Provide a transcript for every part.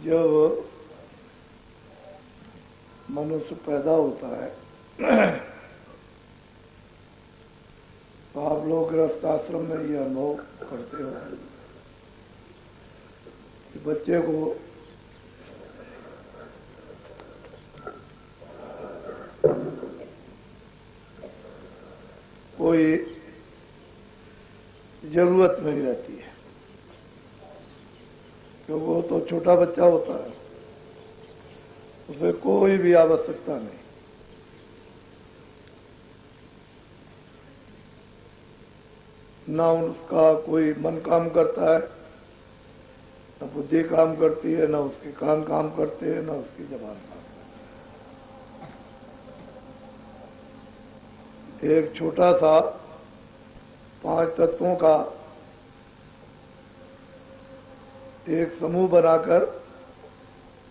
जब मनुष्य पैदा होता है तो आप लोग गृहस्थ आश्रम में ये अनुभव करते हो कि बच्चे को कोई जरूरत नहीं रहती है, क्योंकि वो तो छोटा बच्चा होता है, उसे कोई भी आवश्यकता नहीं। ना उसका कोई मन काम करता है, न बुद्धि काम करती है, न उसके कान काम करते हैं, न उसकी जबान काम। एक छोटा सा 5 तत्वों का एक समूह बनाकर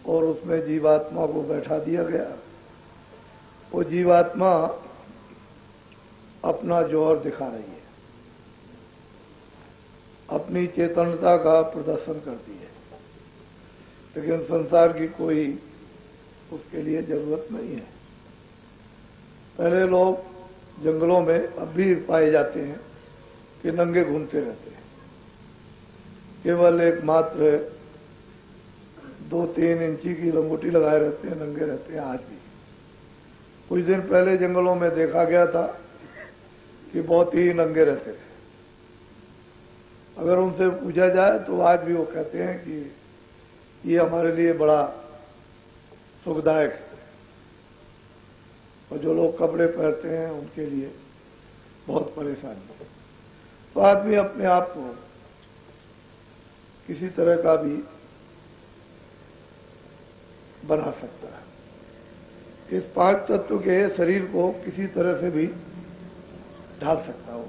और उसमें जीवात्मा को बैठा दिया गया। वो जीवात्मा अपना जोर दिखा रही है, अपनी चेतनता का प्रदर्शन करती है, लेकिन संसार की कोई उसके लिए जरूरत नहीं है। पहले लोग जंगलों में अब भी पाए जाते हैं कि नंगे घूमते रहते हैं, केवल एक मात्र 2-3 इंची की लंगोटी लगाए रहते हैं, नंगे रहते हैं आज भी। कुछ दिन पहले जंगलों में देखा गया था कि बहुत ही नंगे रहते थे। अगर उनसे पूछा जाए तो आज भी वो कहते हैं कि ये हमारे लिए बड़ा सुखदायक है, और जो लोग कपड़े पहनते हैं उनके लिए बहुत परेशानी है। तो आदमी अपने आप को किसी तरह का भी बना सकता है। इस 5 तत्व के शरीर को किसी तरह से भी ढाल सकता हो।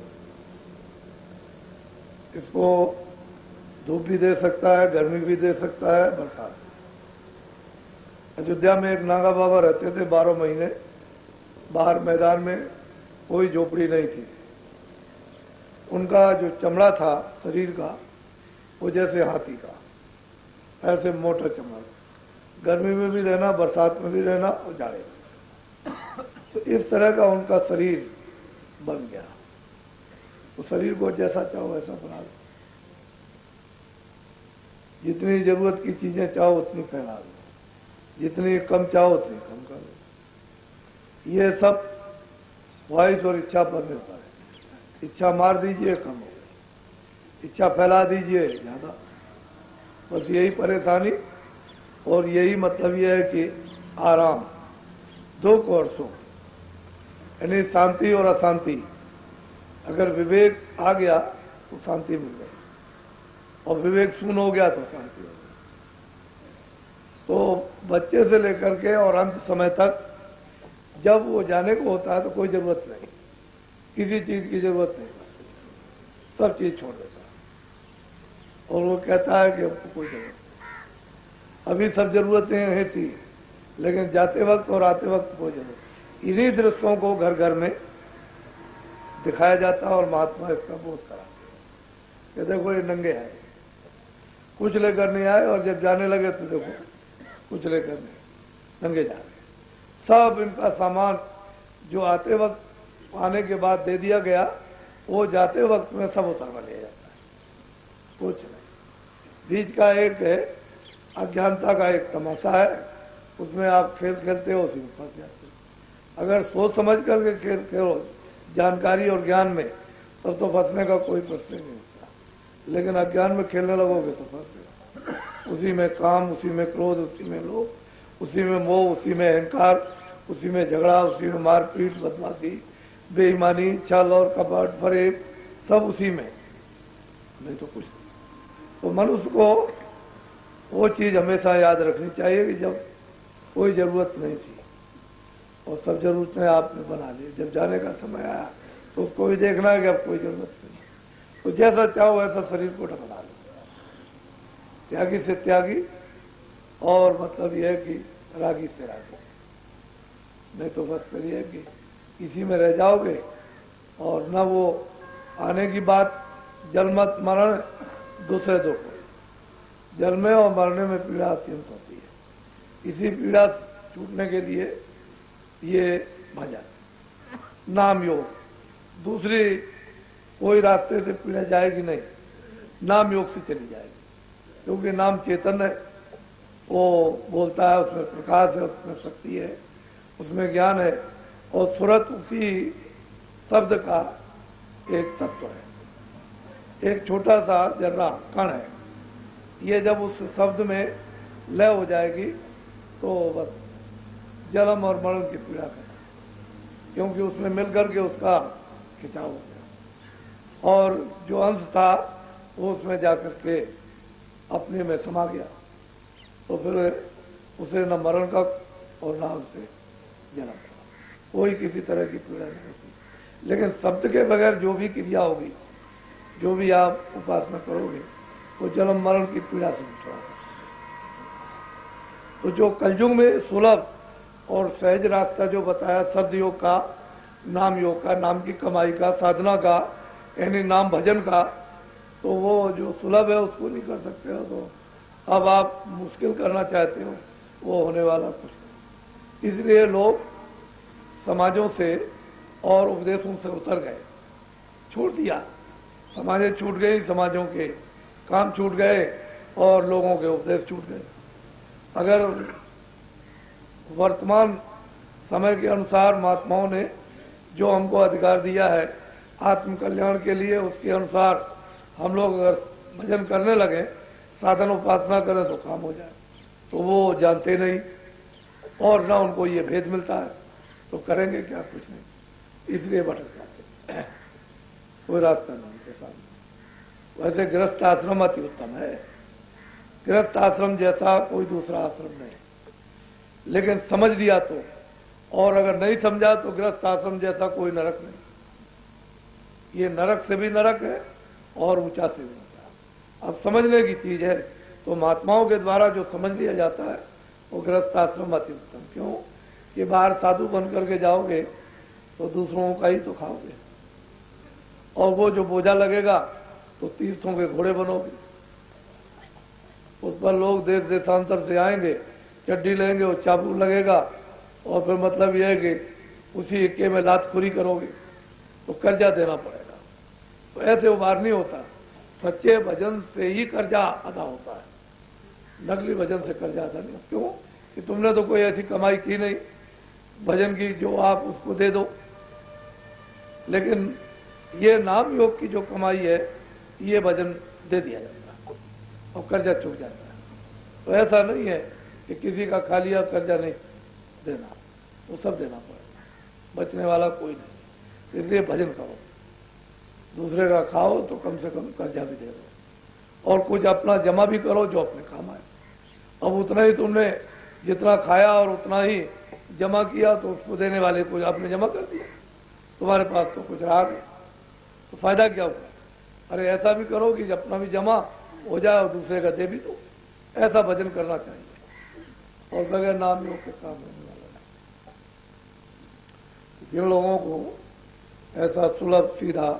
इसको धूप भी दे सकता है, गर्मी भी दे सकता है, बरसात। अयोध्या में एक नागा बाबा रहते थे 12 महीने। बाहर मैदान में कोई झोपड़ी नहीं थी। उनका जो चमड़ा था शरीर का, वो जैसे हाथी का, ऐसे मोटा चमड़ा। गर्मी में भी रहना, बरसात में भी रहना और जाड़े में। तो इस तरह का उनका शरीर बन गया। तो शरीर को जैसा चाहो वैसा बना दो, जितनी जरूरत की चीजें चाहो उतनी फैला दो, जितनी कम चाहो उतनी कम कर दो। ये सब ख्वाहिश और इच्छा पर निर्भर है। इच्छा मार दीजिए, कम हो गई। इच्छा फैला दीजिए, ज्यादा। बस यही परेशानी, और यही मतलब यह है कि आराम, दुख और सुख, यानी शांति और अशांति। अगर विवेक आ गया तो शांति मिल गई, और विवेक शून्य हो गया तो शांति हो गई। तो बच्चे से लेकर के और अंत समय तक जब वो जाने को होता है तो कोई जरूरत नहीं, किसी चीज की जरूरत नहीं, सब चीज छोड़ देता है। और वो कहता है कि हमको कोई जरूरत नहीं। अभी सब जरूरतें हैं थी, लेकिन जाते वक्त और आते वक्त कोई जरूरत। इन्हीं दृश्यों को घर घर में दिखाया जाता है, और महात्मा इसका बोध कराते हैं कि देखो ये नंगे हैं, कुछ लेकर नहीं आए, और जब जाने लगे तो देखो कुछ लेकर नहीं, नंगे जा रहे। सब इनका सामान जो आते वक्त आने के बाद दे दिया गया, वो जाते वक्त में सब उतार लिया जाता है, कुछ नहीं। बीच का एक है अज्ञानता का एक तमाशा है, उसमें आप खेल खेलते हो, उसी में फंस जाते हो। अगर सोच समझ करके खेल खेलो जानकारी और ज्ञान में, तब तो फंसने का कोई प्रश्न नहीं होता। लेकिन अज्ञान में खेलने लगोगे तो फंस गए। उसी में काम, उसी में क्रोध, उसी में लोभ, उसी में मोह, उसी में अहंकार, उसी में झगड़ा, उसी में मारपीट, बदमाशी, बेईमानी, छल और कपट, फरेब, सब उसी में, नहीं तो कुछ नहीं। तो मनुष्य को वो चीज हमेशा याद रखनी चाहिए कि जब कोई जरूरत नहीं थी और सब जरूरतें आपने बना ली, जब जाने का समय आया तो उसको भी देखना है कि अब कोई जरूरत नहीं। तो जैसा चाहो वैसा शरीर को ढकना लो। त्यागी से त्यागी, और मतलब यह है कि रागी से रागी। नहीं तो बस फिर यह कि इसी में रह जाओगे, और न वो आने की बात, जल मत मरण, दूसरे दुख। जल में और मरने में पीड़ा अत्यंत होती है। इसी पीड़ा छूटने के लिए ये भजन नाम योग, दूसरी कोई रास्ते से पीड़ा जाएगी नहीं, नाम योग से चली जाएगी। क्योंकि नाम चेतन है, वो बोलता है, उसमें प्रकाश है, उसमें शक्ति है, उसमें ज्ञान है, और सुरत उसी शब्द का एक तत्व है, एक छोटा सा जर्रा कण है। ये जब उस शब्द में लय हो जाएगी तो बस जन्म और मरण की पीड़ा खत्म, क्योंकि उसमें मिलकर के उसका खिंचाव हो गया और जो अंश था वो उसमें जाकर के अपने में समा गया। तो फिर उसे न मरण का और न उसे जन्म का, कोई किसी तरह की पीड़ा नहीं होती। लेकिन शब्द के बगैर जो भी क्रिया होगी, जो भी आप उपासना करोगे, वो जन्म मरण की पीड़ा से छुड़ा सकते। तो जो कलयुग में सुलभ और सहज रास्ता जो बताया शब्द योग का, नाम योग का, नाम की कमाई का, साधना का, यानी नाम भजन का, तो वो जो सुलभ है उसको नहीं कर सकते हो। तो अब आप मुश्किल करना चाहते हो, वो होने वाला कुछ नहीं। इसलिए लोग समाजों से और उपदेशों से उतर गए, छोड़ दिया। समाजें छूट गई, समाजों के काम छूट गए और लोगों के उपदेश छूट गए। अगर वर्तमान समय के अनुसार महात्माओं ने जो हमको अधिकार दिया है आत्म कल्याण के लिए, उसके अनुसार हम लोग अगर भजन करने लगे, साधन उपासना करें तो काम हो जाए, तो वो जानते नहीं और ना उनको ये भेद मिलता है, तो करेंगे क्या? कुछ नहीं, इसलिए भटक जाते हैं। कोई रास्ता नहीं उनके सामने। वैसे गृहस्थ आश्रम अति उत्तम है, गृहस्थ आश्रम जैसा कोई दूसरा आश्रम नहीं, लेकिन समझ लिया तो, और अगर नहीं समझा तो गृहस्थ आश्रम जैसा कोई नरक नहीं। ये नरक से भी नरक है और ऊंचा से भी ऊंचा। अब समझने की चीज है, तो महात्माओं के द्वारा जो समझ लिया जाता है वो गृहस्थ आश्रम अति उत्तम। क्यों कि बाहर साधु बन करके जाओगे तो दूसरों का ही तो खाओगे, और वो जो बोझा लगेगा तो तीर्थों के घोड़े बनोगे। उस पर लोग देश देशांतर से आएंगे, चड्डी लेंगे, वो चाबुक लगेगा, और फिर मतलब यह है कि उसी इक्के में लातखोरी करोगे तो कर्जा देना पड़ेगा। तो ऐसे उबार नहीं होता, सच्चे भजन से ही कर्जा अदा होता है, नकली भजन से कर्जा अदा नहीं। क्यों कि तुमने तो कोई ऐसी कमाई की नहीं भजन की जो आप उसको दे दो, लेकिन ये नाम योग की जो कमाई है ये भजन दे दिया जाता है और कर्जा चुक जाता है। तो ऐसा नहीं है कि किसी का खा लिया कर्जा नहीं देना, वो सब देना पड़ेगा, बचने वाला कोई नहीं। इसलिए भजन करो, दूसरे का खाओ तो कम से कम कर्जा भी दे दो, और कुछ अपना जमा भी करो जो अपने काम आए। अब उतना ही तुमने जितना खाया और उतना ही जमा किया, तो उसको देने वाले को आपने जमा कर दिया, तुम्हारे पास तो कुछ रहा नहीं, तो फायदा क्या हुआ? अरे ऐसा भी करो कि अपना भी जमा हो जाए और दूसरे का दे भी दो। ऐसा भजन करना चाहिए, और बगैर नाम योग के काम होने वाला है। जिन लोगों को ऐसा सुलभ सीधा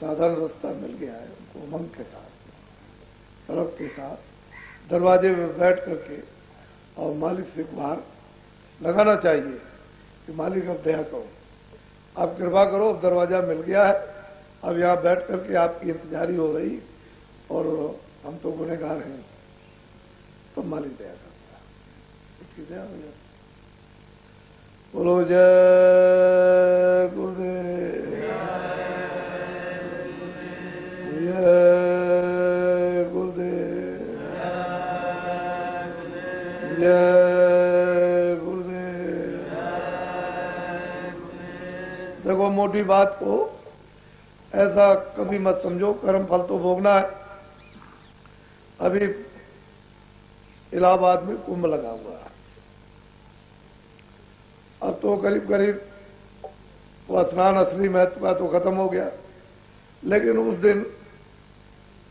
साधारण रास्ता मिल गया है, उनको उमंग के साथ, तड़प के साथ दरवाजे में बैठ करके और मालिक से गुहार लगाना चाहिए कि मालिक अब दया करो, आप कृपा करो, अब दरवाजा मिल गया है, अब यहाँ बैठ करके आपकी इंतजारी हो रही और हम तो गुनहगार हैं, तो मालिक दया करता है, उसकी दया हो जाती। बोलो जय गुरुदेव, जय गुरुदेव, जय गुरुदेव। देखो मोटी बात को ऐसा कभी मत समझो, कर्म फल तो भोगना है। अभी इलाहाबाद में कुंभ लगा हुआ है, अब तो करीब करीब वो स्नान असली महत्व का तो खत्म हो गया, लेकिन उस दिन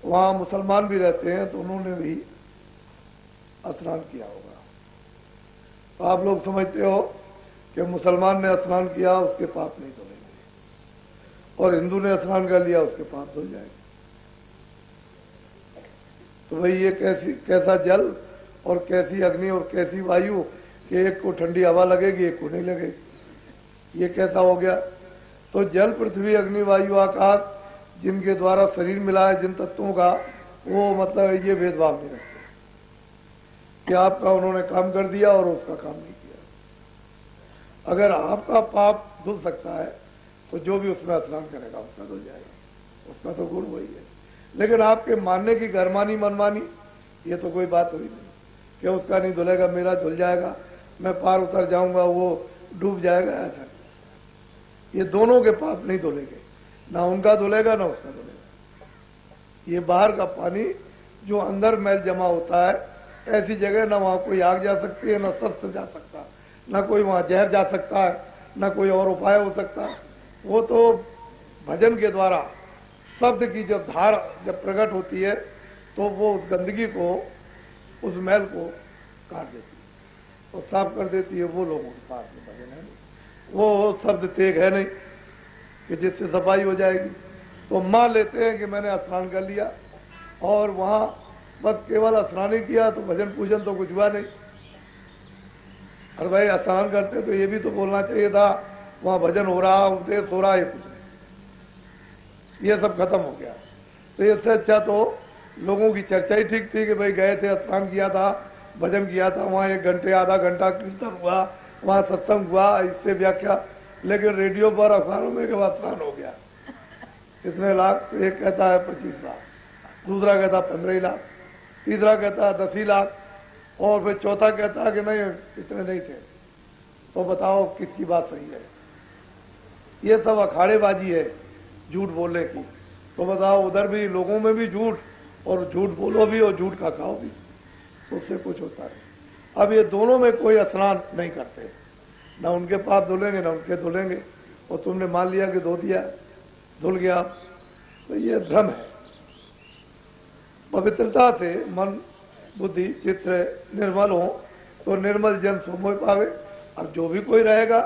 वहां मुसलमान भी रहते हैं, तो उन्होंने भी स्नान किया होगा। तो आप लोग समझते हो कि मुसलमान ने स्नान किया उसके पाप नहीं धुलेंगे, और हिंदू ने स्नान कर लिया उसके पाप धुल जाएंगे। तो भाई ये कैसा जल और कैसी अग्नि और कैसी वायु कि एक को ठंडी हवा लगेगी एक को नहीं लगेगी, ये कैसा हो गया। तो जल पृथ्वी अग्नि वायु आकाश जिनके द्वारा शरीर मिला है जिन तत्वों का, वो मतलब ये भेदभाव नहीं रखते कि आपका उन्होंने काम कर दिया और उसका काम नहीं किया। अगर आपका पाप धुल सकता है तो जो भी उसमें स्नान करेगा उसका धुल जाएगा, उसका तो गुण वही है। लेकिन आपके मानने की गरमानी मनमानी ये तो कोई बात हुई नहीं कि उसका नहीं धुलेगा मेरा धुल जाएगा, मैं पार उतर जाऊंगा वो डूब जाएगा। ऐसा ये दोनों के पाप नहीं धुलेंगे, ना उनका धुलेगा ना उसका धुलेगा। ये बाहर का पानी जो अंदर मैल जमा होता है, ऐसी जगह ना वहां कोई आग जा सकती है, ना शस्त्र जा सकता, ना कोई वहां जहर जा सकता है, ना कोई और उपाय हो सकता है। वो तो भजन के द्वारा शब्द की जब धार जब प्रकट होती है तो वो उस गंदगी को, उस मैल को काट देती है और साफ कर देती है। वो लोगों के पास में भजन है नहीं, वो शब्द तेग है नहीं कि जिससे सफाई हो जाएगी। तो मान लेते हैं कि मैंने स्नान कर लिया और वहां बस केवल स्नान ही किया तो भजन पूजन तो कुछ हुआ नहीं। अरे भाई स्नान करते तो ये भी तो बोलना चाहिए था वहां भजन हो रहा, उपदेश हो रहा है, कुछ नहीं, ये सब खत्म हो गया। तो इससे अच्छा तो लोगों की चर्चा ही ठीक थी कि भाई गए थे स्नान किया था भजन किया था, वहां 1 घंटे आधा घंटा कीर्तन हुआ, वहां सत्संग हुआ, इससे व्याख्या। लेकिन रेडियो पर अखबारों में के बाद स्नान हो गया, कितने लाख, एक कहता है 25 लाख, दूसरा कहता 15 लाख, तीसरा कहता है 10 लाख और फिर चौथा कहता है कि नहीं इतने नहीं थे। तो बताओ किसकी बात सही है? ये सब अखाड़ेबाजी है झूठ बोलने की। तो बताओ उधर भी लोगों में भी झूठ, और झूठ बोलो भी और झूठ का खाओ भी, तो उससे कुछ होता है। अब ये दोनों में कोई स्नान नहीं करते, ना उनके पाप धुलेंगे ना उनके धुलेंगे, और तुमने मान लिया कि धो दिया धुल गया, तो ये भ्रम है। पवित्रता से मन बुद्धि चित्र निर्मल हो तो निर्मल जन सोमोय पावे। अब जो भी कोई रहेगा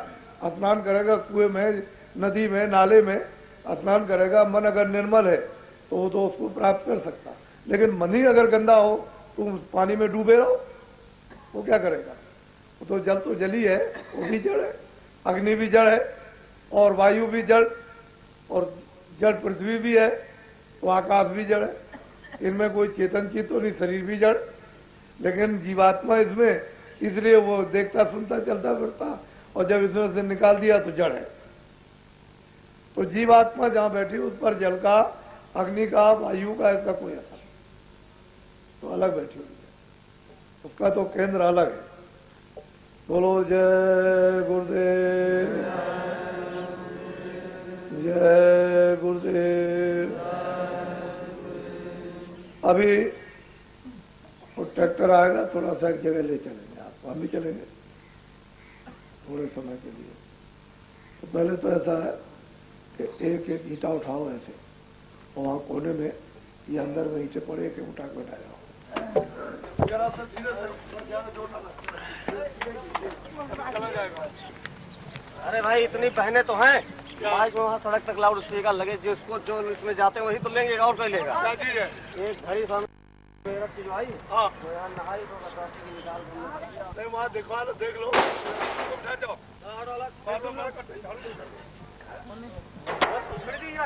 स्नान करेगा, कुएं में नदी में नाले में स्नान करेगा, मन अगर निर्मल है तो वो तो उसको प्राप्त कर सकता। लेकिन मन ही अगर गंदा हो, तुम पानी में डूबे रहो, वो क्या करेगा? वो तो जल तो जल ही है, वो भी जड़ है, अग्नि भी जड़ है और वायु भी जड़ और जड़ पृथ्वी भी है, तो आकाश भी जड़ है। इनमें कोई चेतन चीज तो नहीं, शरीर भी जड़। लेकिन जीवात्मा इसमें, इसलिए वो देखता सुनता चलता फिरता, और जब इसमें से निकाल दिया तो जड़ है। तो जीवात्मा जहां बैठी उस पर जल का, अग्नि का, वायु का इसका कोई असर नहीं, तो अलग बैठी हुई है, उसका तो केंद्र अलग है। बोलो जय गुरुदेव, जय गुरुदेव। अभी वो ट्रैक्टर आएगा, थोड़ा सा एक जगह ले चलेंगे, आप हम भी चलेंगे थोड़े समय के लिए। तो पहले तो ऐसा है कि एक एक ईंटा उठाओ ऐसे, और वहां कोने में ये अंदर में ईंटे पड़े कि उठा के बैठा जाओ। अरे भाई इतनी बहनें तो हैं, आज वहाँ सड़क तक लाउड स्पीकर लगे, जिसको जो इसमें जाते हैं वही तो लेंगे और कोई लेगा। एक घड़ी भाई हाँ नहाई तो नहीं, वहाँ दिखवा लो, देख लो,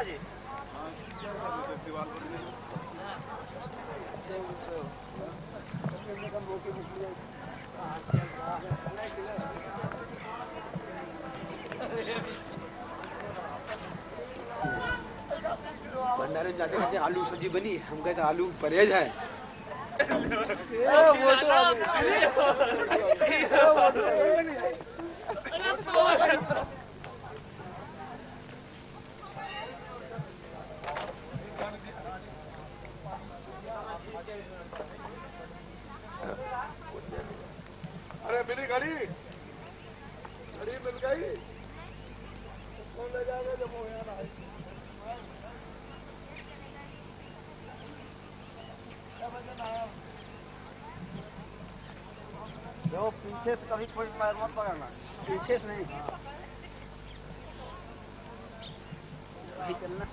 जी भंडारे में जाते कहते आलू सब्जी बनी, हम कहते आलू परहेज है। अरे मिली घड़ी, घड़ी मिल गई, कौन ले जाएगा जब वो यहाँ आए? जो पीछे से कभी कोई पैर मत पकड़ना, पीछे से नहीं चलना।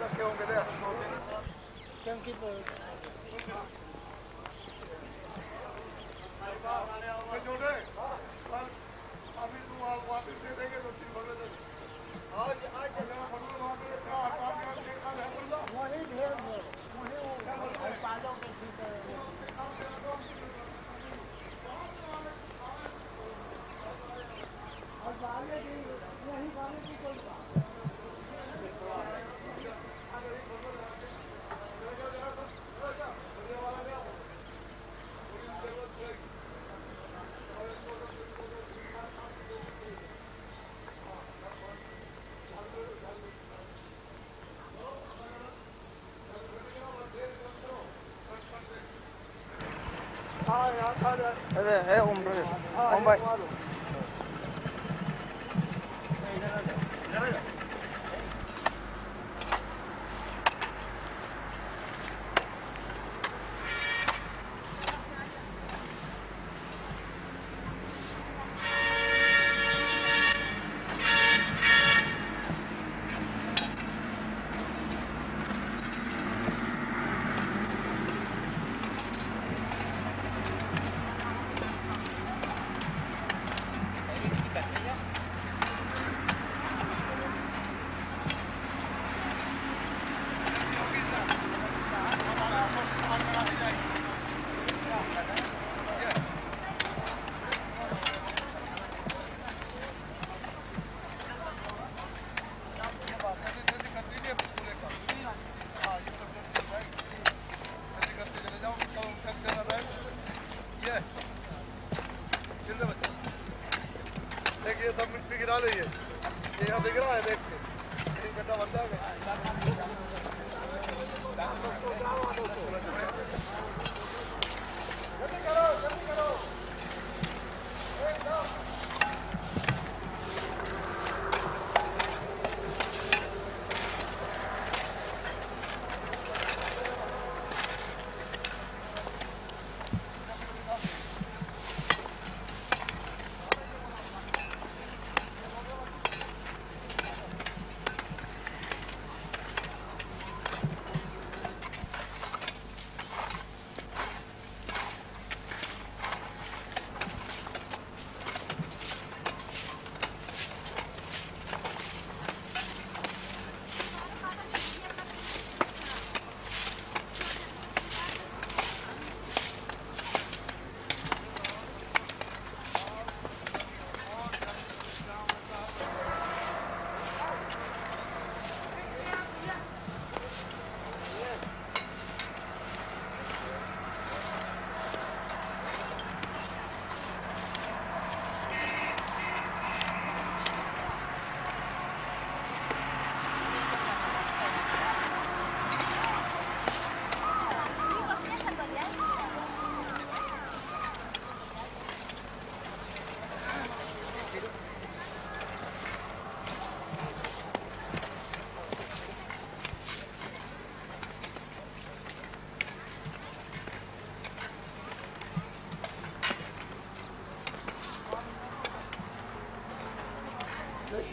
रखे होंगे अभी तुम वापिस दे देंगे तो 3 बजे अरे है ओम भाई देखिए सब मिट्टी गिरा लीजिए, ये यहाँ दिख रहा है, देख के एक गड्ढा बन जाएगा। जल्दी करो, जल्दी करो।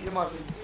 ये मार दीजिए।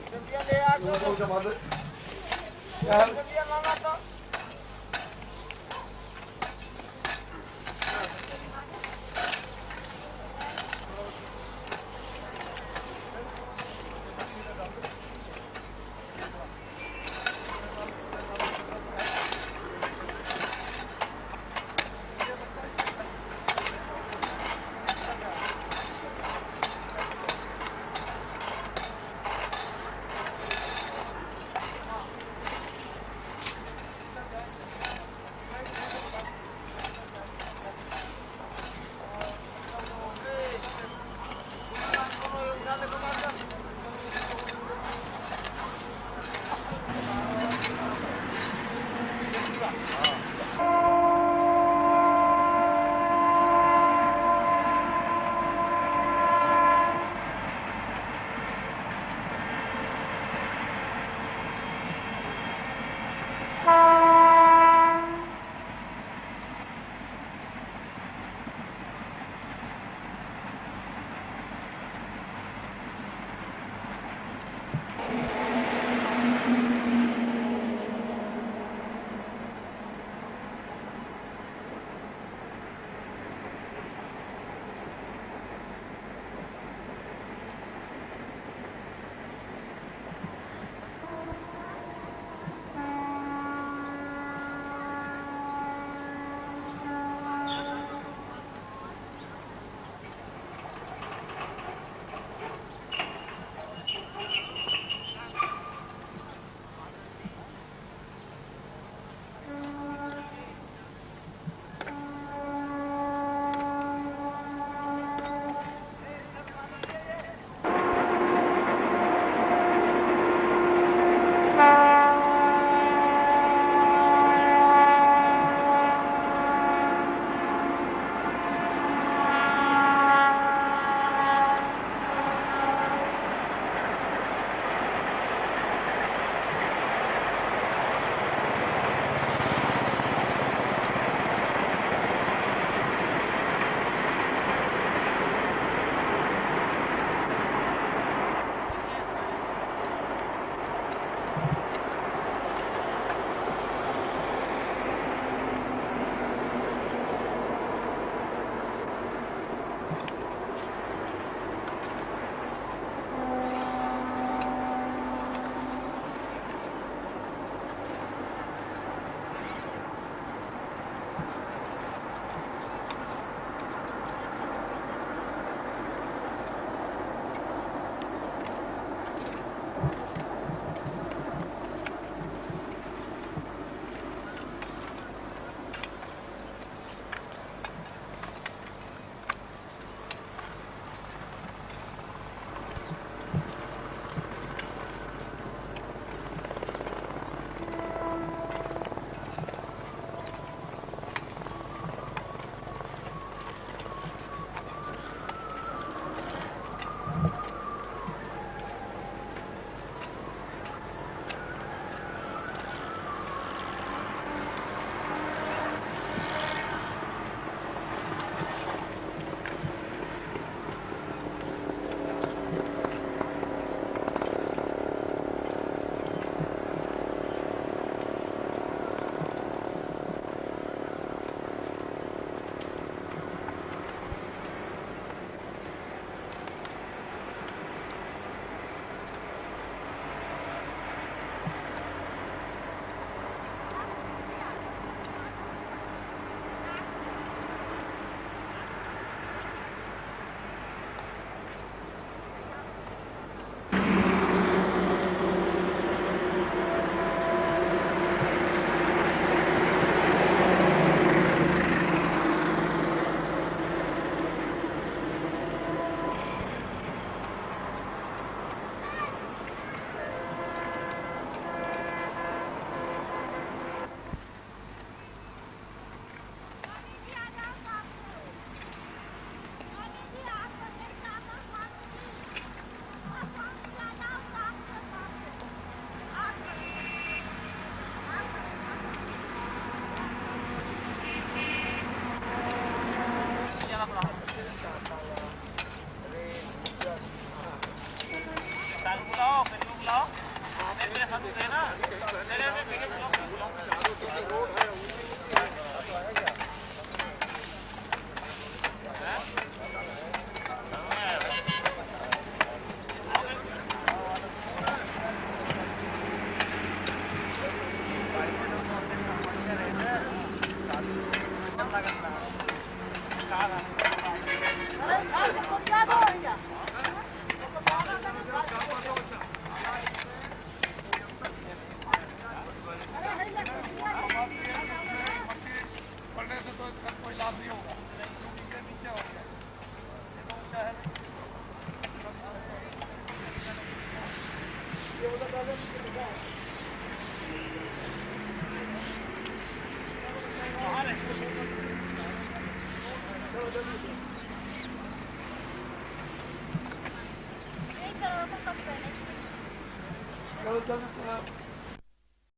चलो